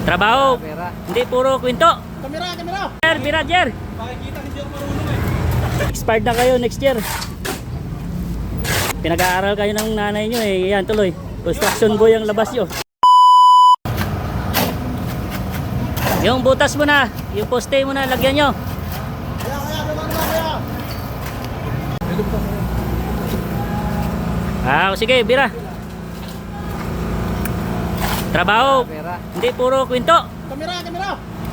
Trabaho. Pera. Hindi puro kwento. Kamera. Jer, bira, Jer. Makikita hindi ako marunong Expired na kayo next year. Pinag-aaral kayo ng nanay nyo eh. Yan, tuloy. Construction boy ang labas nyo. Yung butas mo na, yung poste mo na, lagyan nyo. Sige, bira. Trabaho. Pera. Hindi puro kwento. Kamera.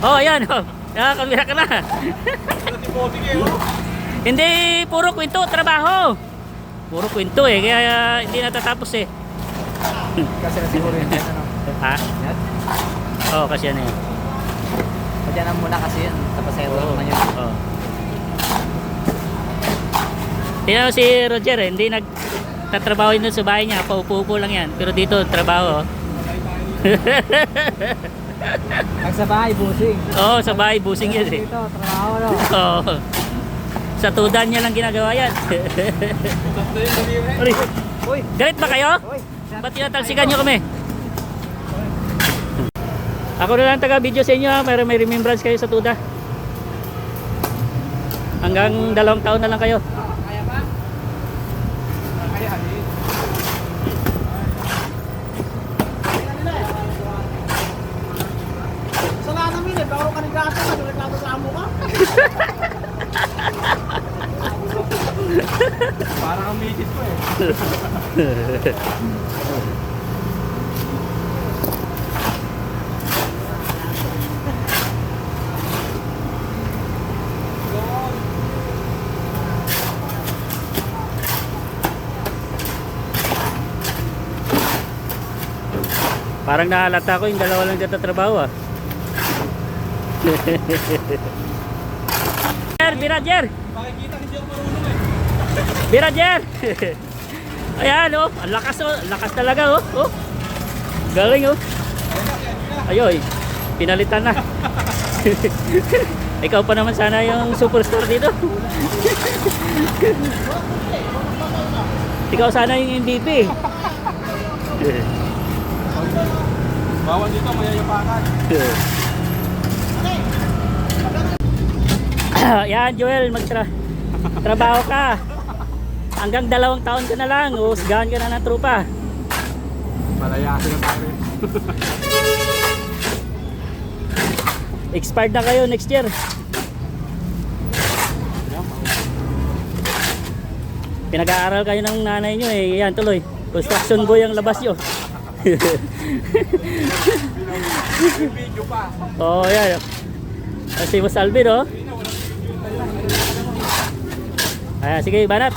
Oh, ayan. Oh. Kamera ka na. Hindi puro kwento, trabaho. Puro kwento eh, kaya hindi natatapos eh. Kasi na siguro yun. Ano? Ha? Yan. Oo, kasi yan eh. Padyan na muna kasi yun. Sa pasero naman yun. Oo. Tingnan mo si Roger eh, hindi nagtatrabaho yun sa bahay niya, paupo-upo lang yan. Pero dito, trabaho. Ang sa bahay, busing. Oo, sa bahay, busing yan eh. Dito, trabaho no. Oo. Sa tudan niya lang ginagawa yan. Uy, Uy. galit ba kayo? Uy. Ba't tinatalsikan nyo kami? Ako na lang taga-video sa inyo ha, para may remembrance kayo sa tuda. Hanggang 2 taon na lang kayo. Kaya ba? Kaya halin. Sala namin eh, pero kanigasa ka, nagreklamo ka. Parang ang midget ko eh. Parang nahalata ko yung dalawa lang dito trabaho ah. Jer, bira, Jer. Makikita hindi ako marunong Bira, Jer. Ayan oh, ang lakas oh, lakas talaga oh. Oh. Galing oh. Ayoy, pinalitan na. Ikaw pa naman sana yung superstar dito. Ikaw sana yung MVP. Bawal dito, mayayapakan. Yan Joel, trabaho ka. Hanggang 2 taon ka na lang, husgahan ka na ng trupa. Malayasin na tayo. Expired na kayo next year. Pinag-aaral kayo ng nanay nyo eh. Yan tuloy, construction boy ang labas nyo. Video pa. Oh yan. Si Boss Alvin oh. Ayan, sige, banat.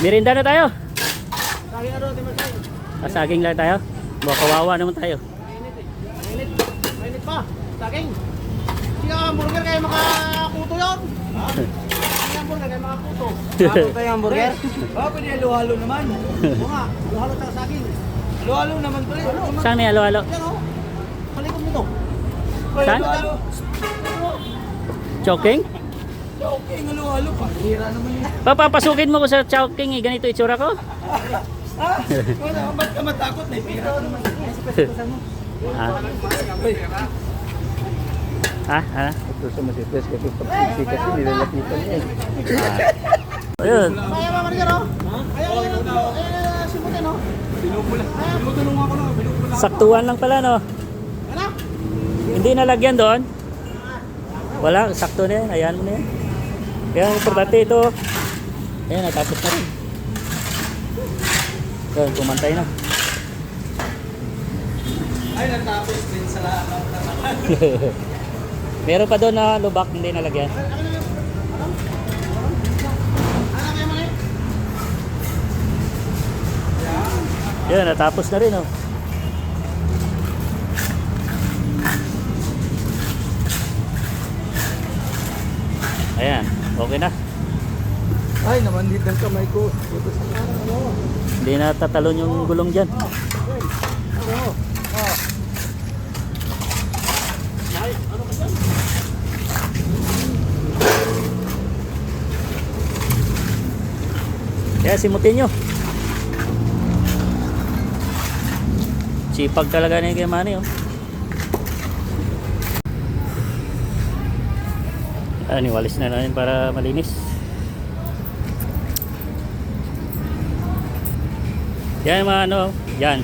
Merinda na tayo. Saging ano, Timasay? Saging lang tayo. Baka kawawa naman tayo. Mainit pa. Saging. Sige hamburger kayo makakuto yun. Ha? Sige hamburger kayo makakuto. Ano tayo hamburger? Oo, pwede halo-halo naman. Oo nga, halo-halo tayo saging. Halo-halo naman pala. Saan may halo-halo? Yan o. Palikod mo to. Saan? Choking? Okay, halo-halo. Pahira naman yun. Papapasukin mo ko sa Chowking eh. Ganito itsura ko. Ha? Wala, ba't ka matakot? May pira naman. Ha? Ito sa masipres kasi pag-sisi kasi nilalapitan niya eh. Ayun. Kaya ba Marger o? Kaya ba yun? Simutin o? Binubulong ako na. Saktuan lang pala no. Ano? Hindi nalagyan doon. Wala, sakto na yan. Ayan mo na yan. Kaya importante ito. Ayan, natapos na rin. Ayan, kumantay na. Ay, natapos din sa lahat. Meron pa doon na lubak, hindi nalagyan. Ayan, natapos na rin oh. Ayan, okay na. Ay, namandit ang kamay ko. Hindi na tatalon yung gulong dyan. Kaya simutin nyo. Sipag talaga ni Kuya Manny, oh. Iwalis na natin para malinis. Yan mga ano, yan.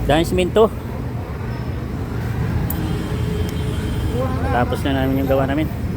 Dahil simento. Tapos na namin yung gawa namin.